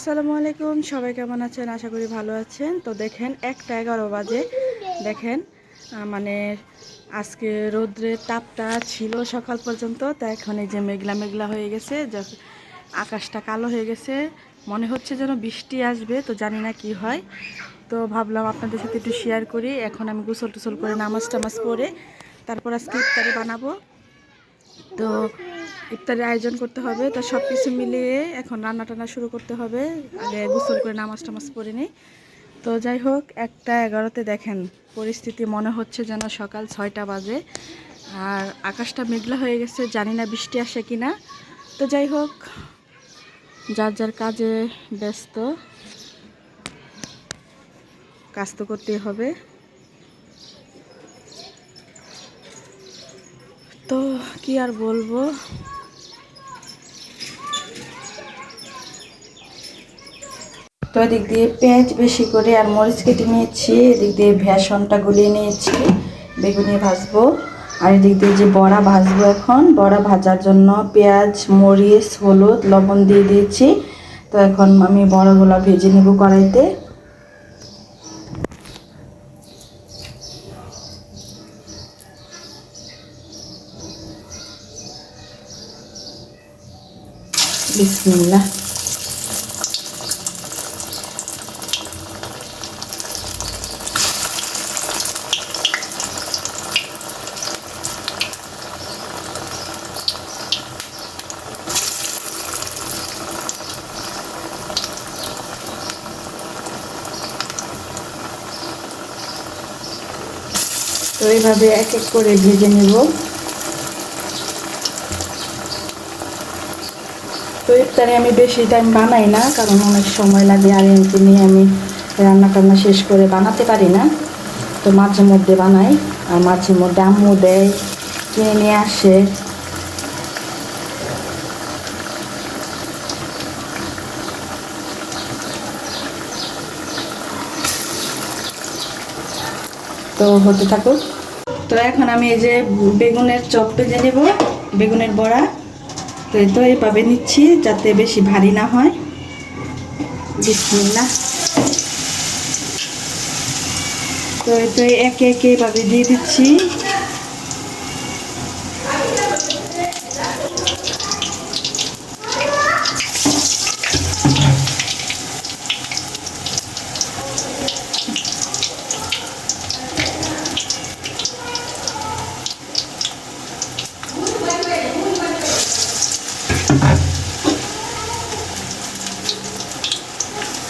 আসসালামু আলাইকুম, সবাই কেমন আছেন? আশা করি ভালো আছেন। তো দেখেন 1টা 11 বাজে। দেখেন মানে আজকে রৌদ্রের তাপটা ছিল সকাল পর্যন্ত, তো এখন এই যে মেঘলা মেঘলা হয়ে গেছে, আকাশটা কালো হয়ে গেছে, মনে হচ্ছে যেন বৃষ্টি আসবে। তো জানি না কি হয়। তো ভাবলাম আপনাদের সাথে একটু শেয়ার করি। এখন আমি গোসল টোসল করে নামাজ টামাজ পড়ে তারপর আজকে ইফতারি বানাবো। তো ইফতারের আয়োজন করতে হবে, তো সব কিছু মিলিয়ে এখন রান্না টান্না শুরু করতে হবে। আগে গোসল করে নামাজ টামাজ পড়ে নিই। তো যাই হোক, 1টা 11-তে দেখেন পরিস্থিতি মনে হচ্ছে যেন সকাল 6টা বাজে, আর আকাশটা মেঘলা হয়ে গেছে, জানি না বৃষ্টি আসে কি না। তো যাই হোক, যার যার কাজে ব্যস্ত, কাজ তো করতেই হবে। তো কি আর বলবো, তো এদিক দিয়ে পেঁয়াজ বেশি করে আর মরিচ কেটে নিয়েছি, এদিক দিয়ে ভেষনটা গুলিয়ে নিয়েছি, বেগুনি ভাজবো। আর এদিক দিয়ে যে বড়া ভাজবো, এখন বড়া ভাজার জন্য পেঁয়াজ মরিচ হলুদ লবণ দিয়ে দিয়েছি। তো এখন আমি বড়াগুলো ভেজে নেব কড়াইতে। বিসমিল্লাহ। তো এইভাবে এক এক করে ভেজে নেব। তো ইফতারে আমি বেশি টাইম বানাই না, কারণ অনেক সময় লাগে, আর এমনি নিয়ে আমি রান্না টান্না শেষ করে বানাতে পারি না। তো মাঝে মধ্যে বানাই, আর মাঝে মধ্যে আম্মু দেয়, কিনে নিয়ে আসে। তো হতে থাকুক। তো এখন আমি এই যে বেগুনের চপ ভেজে নেব, বেগুনের বড়া। তো এই তো এইভাবে নিচ্ছি যাতে বেশি ভারী না হয়। বিসমিল্লাহ। তো এই তো একে একে এইভাবে দিয়ে দিচ্ছি।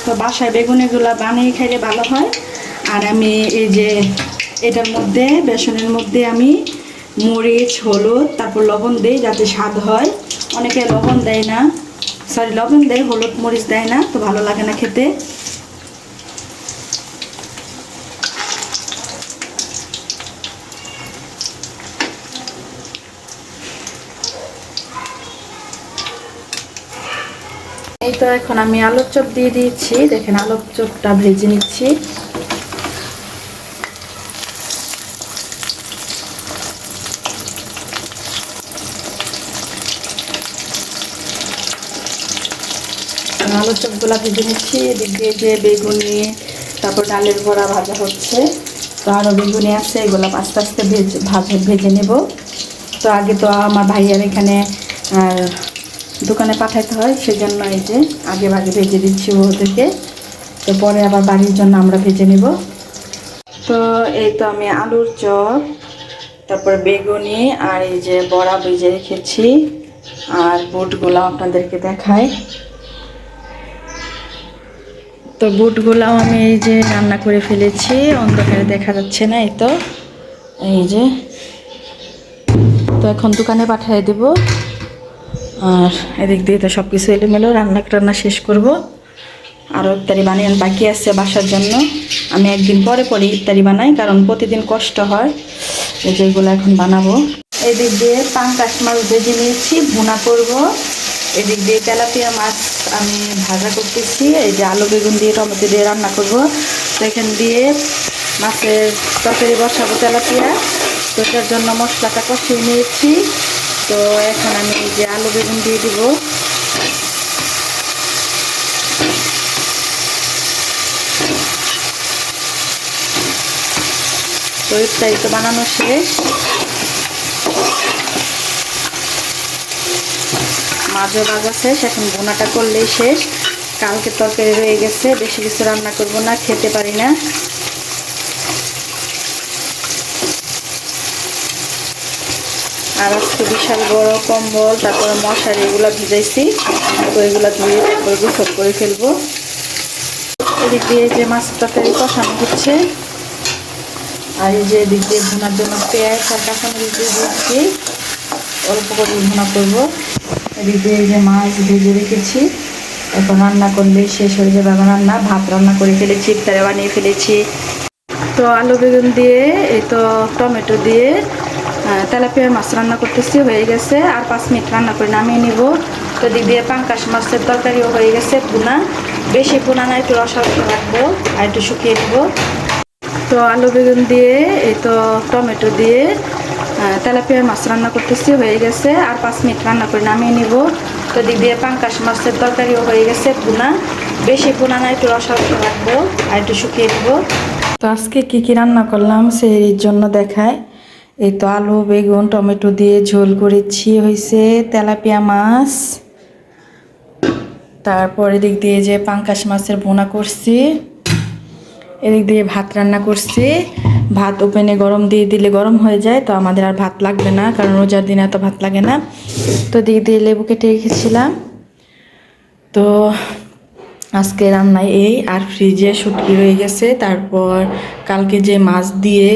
তো বাসায় বেগুনিগুলো বানিয়ে খাইলে ভালো হয়। আর আমি এই যে এটার মধ্যে, বেসনের মধ্যে আমি মরিচ হলুদ তারপর লবণ দিই যাতে স্বাদ হয়। অনেকে লবণ দেয় না, সরি লবণ দেয়, হলুদ মরিচ দেয় না, তো ভালো লাগে না খেতে। এই তো এখন আমি আলুর চপ দিয়ে দিয়েছি, দেখেন আলুর চপটা ভেজে নিচ্ছি। আলুর চপগুলা ভেজে নিচ্ছি। এদিক দিয়ে যে বেগুনি তারপর ডালের বড়া ভাজা হচ্ছে। তো আরও বেগুনি আছে, এগুলো আস্তে আস্তে ভেজে নেব। তো আগে তো আমার ভাইয়ার এখানে দোকানে পাঠাতে হয়, সেজন্য এই যে আগে ভাগে ভেজে দিচ্ছি ওদেরকে। তো পরে আবার বাড়ির জন্য আমরা ভেজে নেব। তো এই তো আমি আলুর চপ, তারপর বেগুনি আর এই যে বড়া ভেজে রেখেছি, আর বুটগুলো আপনাদেরকে দেখাই। তো বুটগুলাও আমি এই যে রান্না করে ফেলেছি, অন্ধকারে দেখা যাচ্ছে না, এই তো এই যে। তো এখন দোকানে পাঠিয়ে দেব। আর এদিক দিয়ে তো সব কিছু এলোমেলো, রান্না টান্না শেষ করব। আরও ইফতারি বানিয়ে বাকি আছে বাসার জন্য। আমি একদিন পরে পরে ইফতারি বানাই, কারণ প্রতিদিন কষ্ট হয়। এই যে এগুলো এখন বানাবো। এদিক দিয়ে পাঙ্গাস মাছ ভেজে নিয়েছি, ভুনা করব। এদিক দিয়ে তেলাপিয়া মাছ আমি ভাজা করতেছি, এই যে আলু বেগুন দিয়ে টমেটো দিয়ে রান্না করব। তো এখান দিয়ে মাছের তরকারি বসাবো তেলাপিয়া। তো এটার জন্য মশলাটা কষিয়ে নিয়েছি। তো এখন আমি এই যে আলু বেগুন দিয়ে দিব। তো ইফতারি তো বানানো শেষ, মাছও ভাজা শেষ, এখন বোনাটা করলেই শেষ। কালকে তরকারি রয়ে গেছে, বেশি কিছু রান্না করব না, খেতে পারি না। আর আজকে বিশাল বড় কম্বল, তারপরে মশারি এগুলো ভিজাইছি, তো এগুলো ধুয়ে তারপরে গোসল করে ফেলবো। এদিক দিয়ে যে মাছ তরকারি কষানো হচ্ছে, আর এই যে এদিক দিয়ে ভুনার জন্য পেঁয়াজ আর কাঁচামরিচ দিয়ে দিচ্ছি, অল্প করে ভুনা করবো। এদিক দিয়ে এই যে মাছ ভেজে রেখেছি, এখন রান্না করলে শেষ হয়ে যাবে আমার রান্না। ভাত রান্না করে ফেলেছি, ইফতারে বানিয়ে ফেলেছি। তো আলু বেগুন দিয়ে, এই তো টমেটো দিয়ে তেলাপিয়া মাছ রান্না করতেছি, হয়ে গেছে। আর 5 মিনিট রান্না করে নামিয়ে নিব। তো দিক দিয়ে পাঙ্কাশ মাছের তরকারিও হয়ে গেছে, ভুনা। বেশি ভুনা না, একটু রসা রসা রাখবো আর একটু শুকিয়ে নেব। তো আলু বেগুন দিয়ে, এই তো টমেটো দিয়ে তেলাপিয়া মাছ রান্না করতেছি, হয়ে গেছে। আর 5 মিনিট রান্না করে নামিয়ে নিব। তো দিক দিয়ে পাঙ্কাশ মাছের তরকারিও হয়ে গেছে, ভুনা। বেশি ভুনা না, একটু রসা রসা রাখবো আর একটু শুকিয়ে নেব। তো আজকে কি কি রান্না করলাম সেহরির জন্য দেখায়। এই তো আলু বেগুন টমেটো দিয়ে ঝোল করেছি, হয়েছে তেলাপিয়া মাছ। তারপরে দিক দিয়ে যে পাঙ্কাশ মাছের ভুনা করছি, এদিক দিয়ে ভাত রান্না করছি। ভাত ওপেনে গরম দিয়ে দিলে গরম হয়ে যায়, তো আমাদের আর ভাত লাগবে না, কারণ রোজার দিনে এত ভাত লাগে না। তো দিক দিয়ে লেবু কেটে রেখেছিলাম। তো আজকে রান্নায় এই, আর ফ্রিজে শুটকি রয়ে গেছে। তারপর কালকে যে মাছ দিয়ে,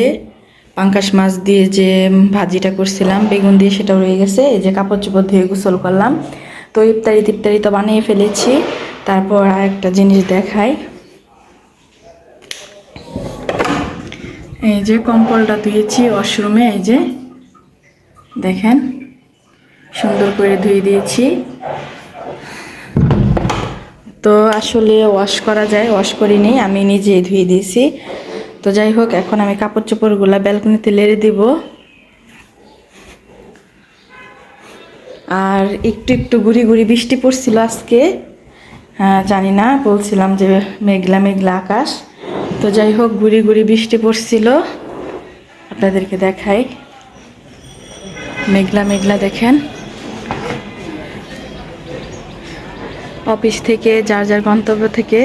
পাঙ্কাশ মাছ দিয়ে যে ভাজিটা করছিলাম বেগুন দিয়ে, সেটাও রয়ে গেছে। এই যে কাপড় চোপড় ধুয়ে গোসল করলাম। তো ইফতারি তো বানিয়ে ফেলেছি। তারপর আর একটা জিনিস দেখাই, এই যে কম্বলটা ধুয়েছি ওয়াশরুমে, এই যে দেখেন সুন্দর করে ধুয়ে দিয়েছি। তো আসলে ওয়াশ করা যায়, ওয়াশ করিনি, আমি নিজেই ধুয়ে দিয়েছি। তো যাই হোক, এখন আমি কাপড় চোপড়গুলো ব্যালকনিতে লেড়ে দিব। আর একটু একটু গুড়ি গুড়ি বৃষ্টি পড়ছিল আজকে, জানি না, বলছিলাম যে মেঘলা মেঘলা আকাশ। তো যাই হোক, গুড়ি গুড়ি বৃষ্টি পড়ছিল, আপনাদেরকে দেখাই। মেঘলা মেঘলা দেখেন। অফিস থেকে, যার যার গন্তব্য থেকে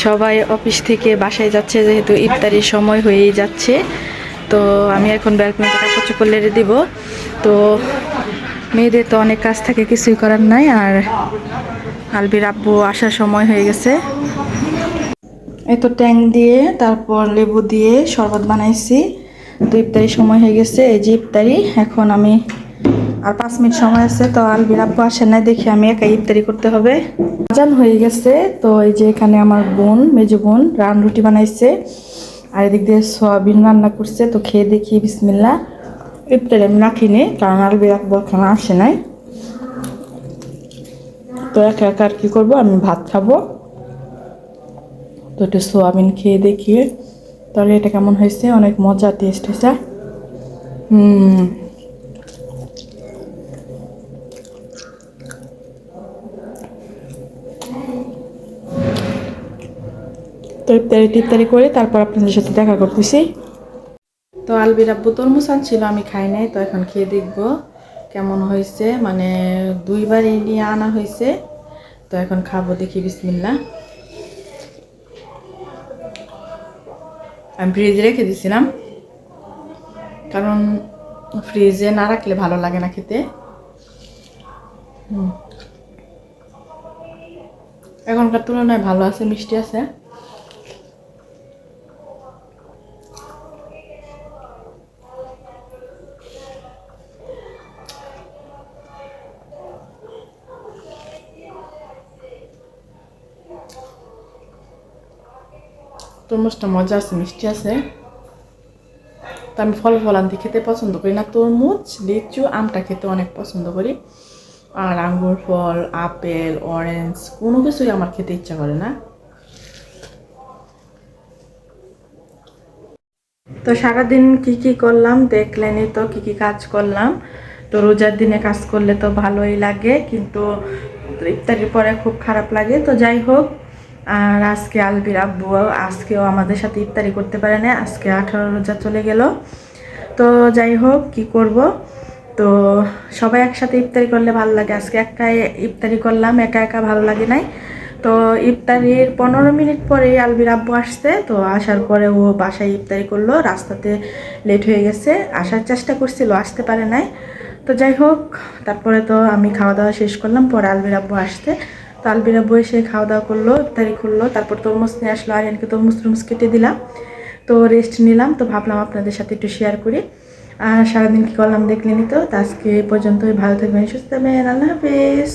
সবাই অফিস থেকে বাসায় যাচ্ছে, যেহেতু ইফতারির সময় হয়েই যাচ্ছে। তো আমি এখন ব্যালকনিতে কাপড় চোপড় লেড়ে দিব। তো মেয়েদের তো অনেক কাজ থাকে, কিছুই করার নাই। আর আলবির আব্বু আসার সময় হয়ে গেছে। এই তো ট্যাং দিয়ে, তারপর লেবু দিয়ে শরবত বানাইছি। তো ইফতারির সময় হয়ে গেছে, এই যে ইফতারি। এখন আমি আর 5 মিনিট সময় আছে, তো আলবির আব্বু আসে নাই দেখি আমি একাই ইফতারি করতে হবে। আজান হয়ে গেছে। তো এই যে এখানে আমার বোন, মেজো বোন রুটি বানাইছে, আর এদিক দিয়ে সয়াবিন রান্না করছে। তো খেয়ে দেখি, বিসমিল্লাহ। ইফতারি আমি রাখিনি, কারণ আলবির আব্বু এখন আসে নাই। তো একা একা আর কি করবো, আমি ভাত খাবো। তো একটু সোয়াবিন খেয়ে দেখি তাহলে এটা কেমন হয়েছে। অনেক মজা, টেস্ট হয়েছে। তো ইফতারি করে তারপর আপনাদের সাথে দেখা করতেছি। তো আলবির আব্বু তরমুজ আনছিল, আমি খাই নাই। তো এখন খেয়ে দেখবো কেমন হয়েছে, মানে 2বারই নিয়ে আনা হয়েছে। তো এখন খাবো, দেখি, বিসমিল্লাহ। আমি ফ্রিজে রেখে দিছিলাম, কারণ ফ্রিজে না রাখলে ভালো লাগে না খেতে। এখনকার তুলনায় ভালো আছে, মিষ্টি আছে। তরমুজটা মজা আছে, মিষ্টি আছে। তো আমি ফল আনতে খেতে পছন্দ করি না। তরমুজ, লিচু, আমটা খেতে অনেক পছন্দ করি। আর আঙ্গুর ফল, আপেল, অরেঞ্জ কোনো কিছুই আমার খেতে ইচ্ছা করে না। তো সারাদিন কি কি করলাম দেখলেনই তো, কি কি কাজ করলাম। তো রোজার দিনে কাজ করলে তো ভালোই লাগে, কিন্তু ইফতারির পরে খুব খারাপ লাগে। তো যাই হোক, আর আজকে আলবির আব্বু আজকেও আমাদের সাথে ইফতারি করতে পারে না, আজকে 18 রোজা চলে গেল। তো যাই হোক, কি করব, তো সবাই একসাথে ইফতারি করলে ভালো লাগে। আজকে একাই ইফতারি করলাম, একা একা ভালো লাগে নাই। তো ইফতারির 15 মিনিট পরেই আলবির আব্বু আসছে। তো আসার পরে ও বাসায় ইফতারি করলো, রাস্তাতে লেট হয়ে গেছে, আসার চেষ্টা করছিল, আসতে পারে নাই। তো যাই হোক, তারপরে তো আমি খাওয়া দাওয়া শেষ করলাম, পরে আলবির আব্বু আসতে। তো আলবির আব্বু এসে খাওয়া দাওয়া করলো, ইফতারি করলো, তারপর তরমুজ নিয়ে আসলো, আরিয়ানকে তরমুজ কেটে দিলাম। তো রেস্ট নিলাম, তো ভাবলাম আপনাদের সাথে একটু শেয়ার করি। আর সারাদিন কী করলাম দেখলেনি তো। আজকে এই পর্যন্তই, ভালো থাকবেন, সুস্থ থাকবেন, আল্লাহ হাফিজ।